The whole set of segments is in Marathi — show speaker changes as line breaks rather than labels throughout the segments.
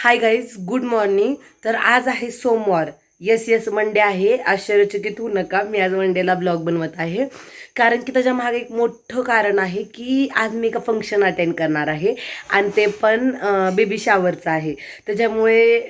Hi guys, good morning. तर आज आहे सोमवार. येस येस मंडे आहे. आश्चर्यचकित होऊ नका, मी आज मंडेला ब्लॉग बनवत आहे कारण की त्याच्या मागे एक मोठं कारण आहे की आज मी एका फंक्शन अटेंड करणार आहे आणि ते पण बेबी शावरचं आहे. त्याच्यामुळे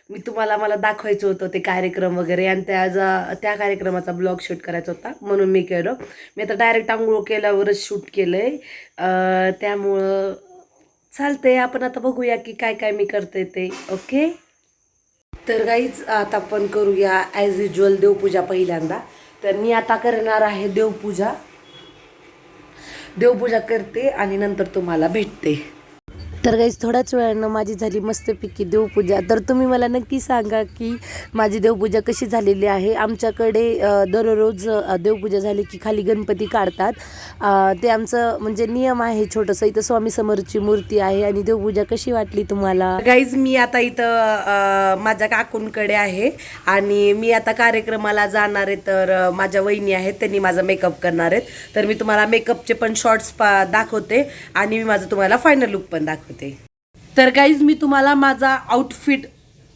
मी मला दाखवायचं होतं ते कार्यक्रम वगैरे आणि त्या कार्यक्रमाचा ब्लॉग शूट करायचा होता म्हणून मी केलं. मी आता डायरेक्ट आंघोळ केल्यावरच शूट केलं आहे. त्यामुळं चालतंय, आपण आता बघूया की काय काय मी करते ते. ओके, तर गाईज आता आपण करूया ॲज युजल देवपूजा पहिल्यांदा. तर मी आता करणार आहे देवपूजा करते आणि नंतर तुम्हाला भेटते. तर गाईज थोड्याच वेळानं माझी झाली मस्तपैकी देवपूजा. तर तुम्ही मला नक्की सांगा की माझी देवपूजा कशी झालेली आहे. आमच्याकडे दररोज देवपूजा झाली की खाली गणपती काढतात. ते आमचं म्हणजे नियम आहे छोटंसं. इथं स्वामी समर्थची मूर्ती आहे. आणि देवपूजा कशी वाटली तुम्हाला? गाईज मी आता इथं माझ्या काकूंकडे आहे आणि मी आता कार्यक्रमाला जाणार आहे. तर माझ्या वहिनी आहेत, त्यांनी माझा मेकअप करणार आहेत. तर मी तुम्हाला मेकअपचे पण शॉर्ट्स दाखवते आणि मी माझं तुम्हाला फायनल लुक पण दाखवते. तर गाईज मी तुम्हाला माझा आउटफिट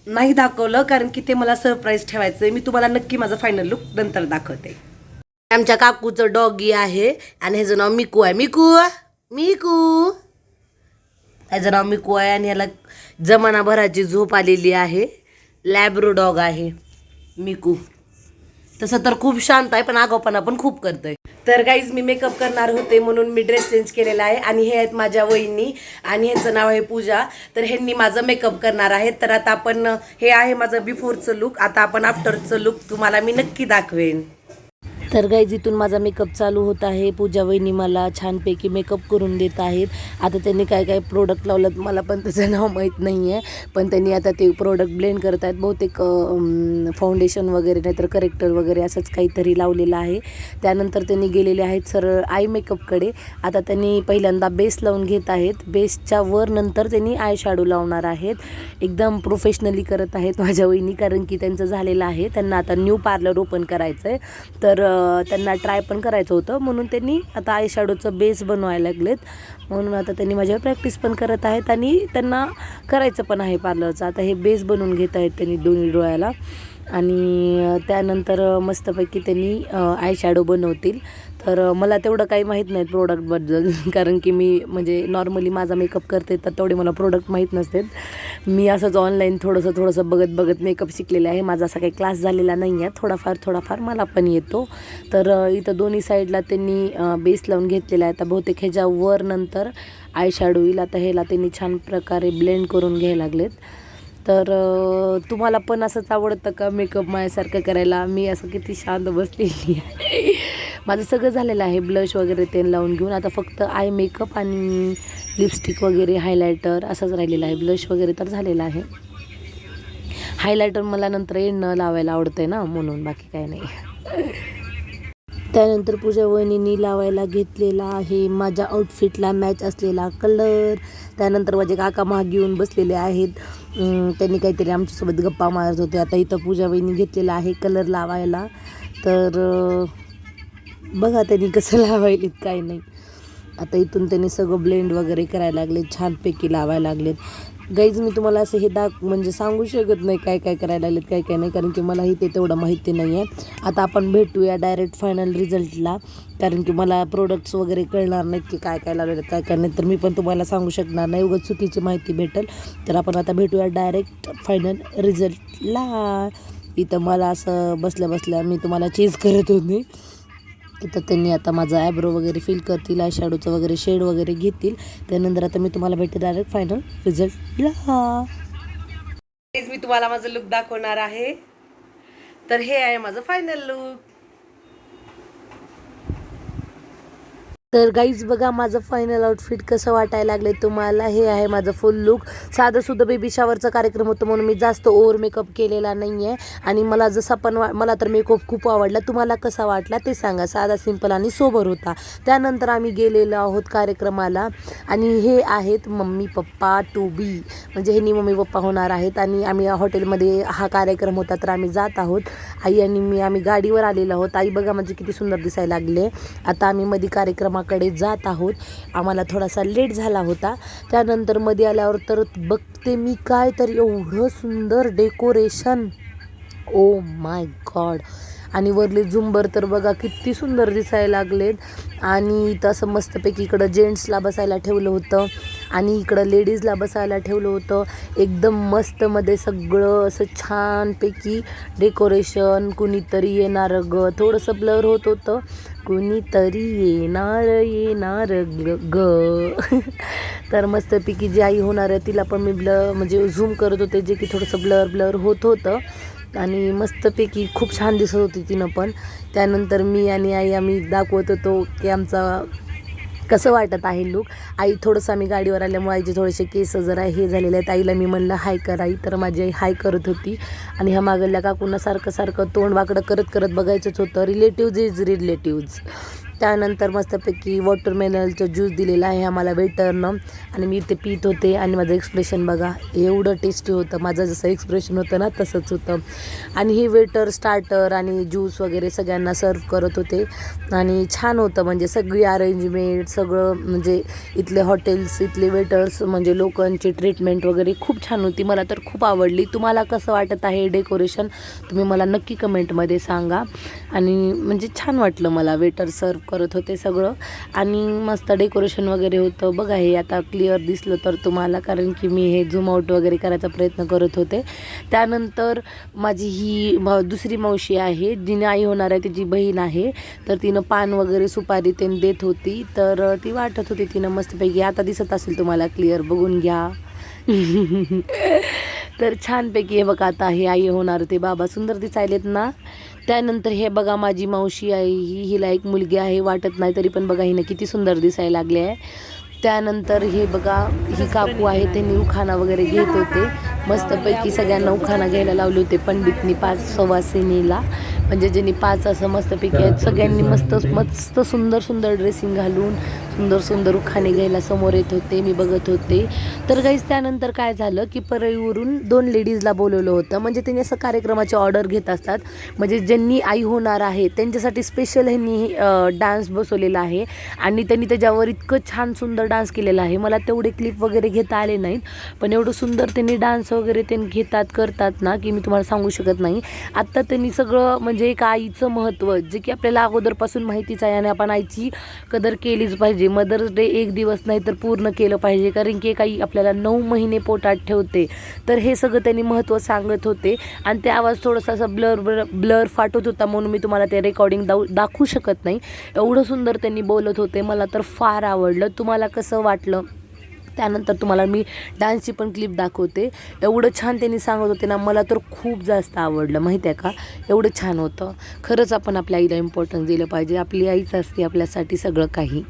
नाही दाखवलं कारण की ते मला सरप्राईज ठेवायचं आहे. मी तुम्हाला नक्की माझं फायनल लुक नंतर दाखवते. आमच्या काकूचं डॉगी आहे आणि ह्याचं नाव मिकू आहे. मिकू ह्याचं नाव मिकू आहे आणि ह्याला जमानाभराची झोप आलेली आहे. लॅब्रो डॉग आहे मिकू. तसं तर खूप शांत आहे पण आगाऊपणा पण खूप करतोय. तर गाईज मी मेकअप करणार होते म्हणून मी ड्रेस चेंज केलेला आहे आणि हे आहेत माझ्या वहिनी आणि ह्यांचं नाव आहे पूजा. तर ह्यांनी माझं मेकअप करणार आहेत. तर आता आपण हे आहे माझं बिफोरचं लुक. आता आपण आफ्टरचं लुक तुम्हाला मी नक्की दाखवेन. तर गाईज इथून माझा मेकअप चालू होत आहे. पूजा वहिनी मला छानपैकी मेकअप करून देत आहेत. आता त्यांनी काय काय प्रोडक्ट लावलं मला पण त्याचं नाव माहीत नाही आहे, पण त्यांनी आता ते प्रोडक्ट ब्लेंड करत आहेत. बहुतेक फाउंडेशन वगैरे नाहीतर करेक्टर वगैरे असंच काहीतरी लावलेलं आहे. त्यानंतर त्यांनी गेलेले आहेत सरळ आय मेकअपकडे. आता त्यांनी पहिल्यांदा बेस लावून घेत आहेत. बेसच्या वर नंतर त्यांनी आय शॅडो लावणार आहेत. एकदम प्रोफेशनली करत आहेत माझ्या वहिनी कारण की त्यांचं झालेलं आहे. त्यांना आता न्यू पार्लर ओपन करायचं आहे. तर त्यांना ट्राय पण करायचं होतं म्हणून त्यांनी आता आय शॅडोचं बेस बनवायला लागलेत. म्हणून आता त्यांनी माझ्यावर प्रॅक्टिस पण करत आहेत आणि त्यांना करायचं पण आहे पार्लरचं. आता हे बेस बनवून घेत आहेत त्यांनी दोन्ही डोळ्याला आणि त्यानंतर मस्तपैकी त्यांनी आय शॅडो बनवतील. तर मला तेवढं काही माहीत नाही प्रोडक्टबद्दल कारण की मी म्हणजे नॉर्मली माझा मेकअप करते तर तेवढे मला प्रोडक्ट माहीत नसतात. मी असंच ऑनलाईन थोडंसं बघत मेकअप शिकलेले आहे. माझा असा काही क्लास झालेला नाही आहे. थोडाफार मला पण येतो. तर इथं दोन्ही साईडला त्यांनी बेस लावून घेतलेला आहे. आता बहुतेक ह्याच्यावर नंतर आय शॅडो येईल. आता ह्याला त्यांनी छान प्रकारे ब्लेंड करून घ्यायला लागलेत. तर तुम्हाला पण असंच आवडतं का मेकअप माझ्यासारखं करायला? मी असं किती शांत बसलेली आहे. माझं सगळं झालेलं आहे ब्लश वगैरे ते लावून घेऊन. आता फक्त आय मेकअप आणि लिपस्टिक वगैरे हायलायटर असंच राहिलेलं आहे. ब्लश वगैरे तर झालेलं आहे. हायलायटर मला नंतर एंडनं लावायला आवडतं आहे ना म्हणून, बाकी काय नाही. त्यानंतर पूजा वहिनींनी लावायला घेतलेला आहे माझ्या आउटफिटला मॅच असलेला कलर. त्यानंतर माझे काका मागे येऊन बसलेले आहेत. त्यांनी काहीतरी आमच्यासोबत गप्पा मारत होते. आता इथं पूजा वहिनी घेतलेला आहे कलर लावायला. तर बघा त्यांनी कसं लावायलेत काय नाही. आता इथून त्यांनी सगळं ब्लेंड वगैरे करायला लागले, छानपैकी लावायला लागलेत. गाईज मी तुम्हाला असं हे म्हणजे सांगू शकत नाही काय काय करायला लागलेत काय नाही कारण की मलाही ते तेवढं माहिती नाही आहे. आता आपण भेटूया डायरेक्ट फायनल रिझल्टला कारण की मला प्रोडक्ट्स वगैरे कळणार नाहीत की काय काय लावलेलं काय नाही. तर मी पण तुम्हाला सांगू शकणार नाही, उगाच चुकीची माहिती भेटेल. तर आपण आता भेटूया डायरेक्ट फायनल रिझल्टला. इथं मला असं बसल्या मी तुम्हाला चेंज करत होते. इथं त्यांनी आता माझा ॲब्रो वगैरे फिल करतील, आय शॅडोचं वगैरे शेड वगैरे घेतील. त्यानंतर आता मी तुम्हाला भेटते डायरेक्ट फायनल रिझल्टला. मी तुम्हाला माझं लुक दाखवणार आहे. तर हे आहे माझं फायनल लुक. तर गाईज बघा माझं फायनल आउटफिट कसं वाटायला लागले तुम्हाला. हे आहे माझं फुल लुक. साधंसुद्धा बेबी शावरचा कार्यक्रम होतो म्हणून मी जास्त ओव्हर मेकअप केलेला नाही आहे. आणि मला जसा पण मला तर मेकअप खूप आवडला. तुम्हाला कसा वाटला ते सांगा. साधा सिंपल आणि सोबर होता. त्यानंतर आम्ही गेलेलो आहोत कार्यक्रमाला आणि हे आहेत मम्मी पप्पा टू बी म्हणजे ह्यांनी मम्मी पप्पा होणार आहेत. आणि आम्ही हॉटेलमध्ये हा कार्यक्रम होता तर आम्ही जात आहोत. आई आणि मी आम्ही गाडीवर आलेलो आहोत. आई बघा म्हणजे किती सुंदर दिसायला लागले. आता आम्ही मध्ये कार्यक्रम आश्रमाकडे जात आहोत. आम्हाला थोडासा लेट झाला होता. त्यानंतर मध्ये आल्यावर तर बघते मी काय तर एवढं सुंदर डेकोरेशन, ओ माय गॉड. आणि वरले झुंबर तर बघा किती सुंदर दिसायला लागलेत. आणि तसं मस्तपैकी इकडं जेंट्सला बसायला ठेवलं होतं आणि इकडं लेडीजला बसायला ठेवलं होतं. एकदम मस्तमध्ये सगळं असं छानपैकी डेकोरेशन. कुणीतरी येणार ग, थोडंसं ब्लर होत होतं, कुणीतरी येणार ग. तर मस्तपैकी जी आई होणार आहे तिला पण मी म्हणजे झूम करत होते, जे की थोडंसं ब्लर होत होतं. आणि मस्तपैकी खूप छान दिसत होती तिनं पण. त्यानंतर मी आणि आई आम्ही दाखवत होतो की आमचा कसं वाटत आहे लूक. आई थोडंसं आम्ही गाडीवर आल्यामुळे आईचे थोडेसे केस जरा हे झालेले आहेत. आईला मी म्हणलं हाय कर आई, तर माझी आई हाय करत होती. आणि ह्या मागल्या काकूंना सारखं तोंड वाकडं करत बघायचंच होतं. Relatives is relatives. त्यानंतर मस्तपैकी वॉटरमेलनचं ज्यूस दिलेला आहे आम्हाला वेटरनं आणि मी ते पीत होते. आणि माझं एक्सप्रेशन बघा एवढं टेस्टी होतं, माझं जसं एक्सप्रेशन होतं ना तसंच होतं. आणि हे वेटर स्टार्टर आणि ज्यूस वगैरे सगळ्यांना सर्व करत होते. आणि छान होतं, म्हणजे सगळी अरेंजमेंट सगळं, म्हणजे इथले हॉटेल्स, इथले वेटर्स, म्हणजे लोकांची ट्रीटमेंट वगैरे खूप छान होती. मला तर खूप आवडली. तुम्हाला कसं वाटत आहे डेकोरेशन, तुम्ही मला नक्की कमेंटमध्ये सांगा. आणि म्हणजे छान वाटलं मला, वेटर सर्व करत होते सगळं. आणि मस्त डेकोरेशन वगैरे होतं बघा. हे आता क्लिअर दिसलं तर तुम्हाला, कारण की मी हे झूम आउट वगैरे करायचा प्रयत्न करत होते. त्यानंतर माझी ही दुसरी मावशी आहे, जिने आई होणार आहे, तिची बहीण आहे. तर तिनं पान वगैरे सुपारी ते देत होती. तर ती वाटत होती तिनं मस्तपैकी. आता दिसत असेल तुम्हाला क्लिअर, बघून घ्या. तर छानपैकी हे बघा, आता हे आई होणार ते बाबा सुंदर दिसायलेत ना. त्यानंतर हे बघा माझी मावशी आहे, हिला एक मुलगी आहे, वाटत नाही तरी पण बघा हिनं किती सुंदर दिसायला लागले आहे. त्यानंतर हे बघा ही काकू आहे, त्यांनी उखाणा वगैरे घेत होते. मस्तपैकी सगळ्यांना उखाणा घ्यायला लावले होते पंडितनी 5 सवासिनीला, म्हणजे ज्यांनी 5 असं मस्तपैकी आहेत. सगळ्यांनी मस्त सुंदर ड्रेसिंग घालून सुंदर उखाणे घ्यायला समोर येत होते. मी बघत होते. तर गाईज त्यानंतर काय झालं की परळीवरून 2 लेडीजला बोलवलं होतं. म्हणजे त्यांनी असं कार्यक्रमाची ऑर्डर घेत असतात, म्हणजे ज्यांनी आई होणार आहे त्यांच्यासाठी स्पेशल ह्यांनी डान्स बसवलेला आहे. आणि त्यांनी त्याच्यावर इतकं छान सुंदर डान्स केलेला आहे. मला तेवढे क्लिप वगैरे घेता आले नाहीत, पण एवढं सुंदर त्यांनी डान्स वगैरे त्यांनी करतात ना की मी तुम्हाला सांगू शकत नाही. आत्ता त्यांनी सगळं, म्हणजे एक आईचं महत्त्व जे की आपल्याला अगोदरपासून माहितीच आहे, आणि आपण आईची कदर केलीच पाहिजे. मदर्स डे एक दिवस नाही तर पूर्ण केलं पाहिजे, कारण की एक आई आपल्याला 9 महिने पोटात ठेवते. तर हे सगळं त्यांनी महत्त्व सांगत होते. आणि ते आवाज थोडासा असा ब्लर फाटत होता, म्हणून मी तुम्हाला ते रेकॉर्डिंग दाखवू शकत नाही. एवढं सुंदर त्यांनी बोलत होते, मला तर फार आवडलं. तुम्हाला कसं वाटलं? त्यानंतर तुम्हाला मी डान्सची पण क्लिप दाखवते. एवढं छान त्यांनी सांगत होते ना, मला तर खूप जास्त आवडलं, माहिती आहे का. एवढं छान होतं. खरंच आपण आपल्या आईला इम्पॉर्टन्स दिलं पाहिजे. आपली आईच असते आपल्यासाठी सगळं काही.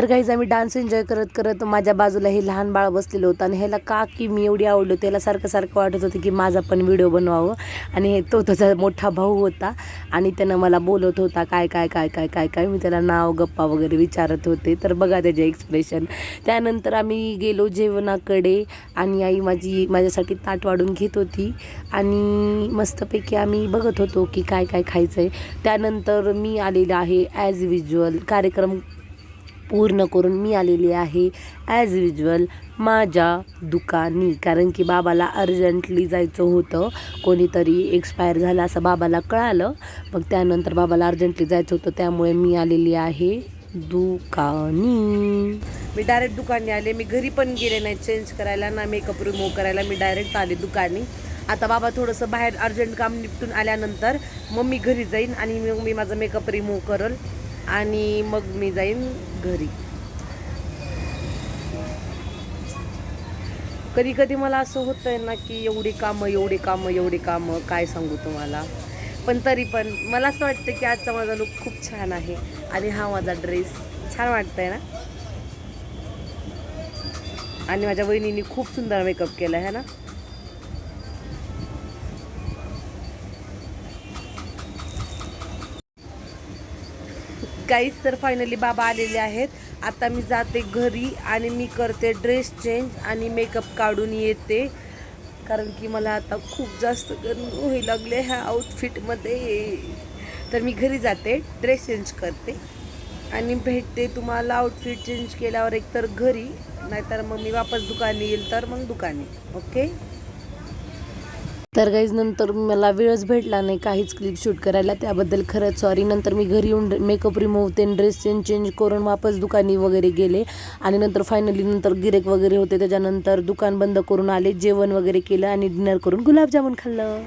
तर गाईज आम्ही डान्स एन्जॉय करत करत माझ्या बाजूला हे लहान बाळ बसलेलं होतं आणि ह्याला का की मी एवढी आवडलो त्याला सारखं सारखं वाटत होतं की माझा पण व्हिडिओ बनवावं. आणि तो त्याचा मोठा भाऊ होता आणि त्यानं मला बोलत होता काय काय काय काय काय काय मी त्याला नाव गप्पा वगैरे विचारत होते. तर बघा त्याचे एक्सप्रेशन. त्यानंतर आम्ही गेलो जेवणाकडे आणि आई माझ्यासाठी ताट वाढून घेत होती आणि मस्तपैकी आम्ही बघत होतो की काय काय खायचं आहे. त्यानंतर मी आलेलं आहे ॲज युज्युअल कार्यक्रम पूर्ण करून मी आलेली आहे ॲज युज्युअल माझ्या दुकानी. कारण की बाबाला अर्जंटली जायचं होतं, कोणीतरी एक्सपायर झालं असं बाबाला कळालं. मग त्यानंतर बाबाला अर्जंटली जायचं होतं त्यामुळे मी आलेली आहे दुकानी. मी डायरेक्ट दुकानी आले. मी घरी पण गेले नाही चेंज करायला ना मेकअप रिमूव्ह करायला. मी डायरेक्ट आले दुकानी. आता बाबा थोडंसं बाहेर अर्जंट काम निपटून आल्यानंतर मग मी घरी जाईन आणि मग मी माझा मेकअप रिमूव्ह करल आणि मग मी जाईन घरी. कधी कधी मला असं होतं आहे ना की एवढी कामं काय सांगू तुम्हाला. पण तरी पण मला असं वाटतं की आजचा माझा लुक खूप छान आहे आणि हा माझा ड्रेस छान वाटतंय ना. आणि माझ्या वहिनीने खूप सुंदर मेकअप केला आहे ना. गाईस तर फायनली बाबा आलेले आहेत. आता मी जाते घरी आणि मी करते ड्रेस चेंज आणि मेकअप काढून येते. कारण की मला आता खूप जास्त गरमी व्हायला लागले ह्या आउटफिटमध्ये. तर मी घरी जाते ड्रेस चेंज करते आणि भेटते तुम्हाला आउटफिट चेंज केल्यावर एकतर घरी नाहीतर मग मी वापस दुकानी येईल तर मग दुकानी. ओके. तर गाईज नंतर मला वेळच भेटला नाही काहीच क्लिप शूट करायला, त्याबद्दल खरंच सॉरी. नंतर मी घरी येऊन मेकअप रिमूव्ह ते ड्रेस चेंज करून वापस दुकानी वगैरे गेले आणि नंतर फायनली नंतर गिरेक वगैरे होते त्याच्यानंतर दुकान बंद करून आले, जेवण वगैरे केलं आणि डिनर करून गुलाबजामुन खाल्लं.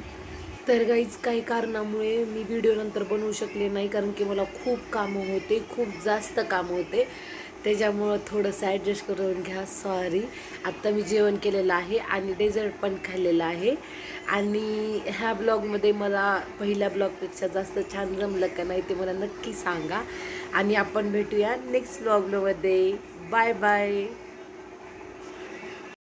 तर गाईज काही कारणामुळे मी व्हिडिओ नंतर बनवू शकले नाही कारण की मला खूप कामं होते, खूप जास्त कामं होते. त्याच्यामुळं थोडंसं ॲडजस्ट करून घ्या, सॉरी. आत्ता मी जेवण केलेलं आहे आणि डेझर्ट पण खाल्लेलं आहे. आणि ह्या ब्लॉगमध्ये मला पहिल्या ब्लॉगपेक्षा जास्त छान जमलं का नाही ते मला नक्की सांगा. आणि आपण भेटूया नेक्स्ट ब्लॉगमध्ये. Bye bye.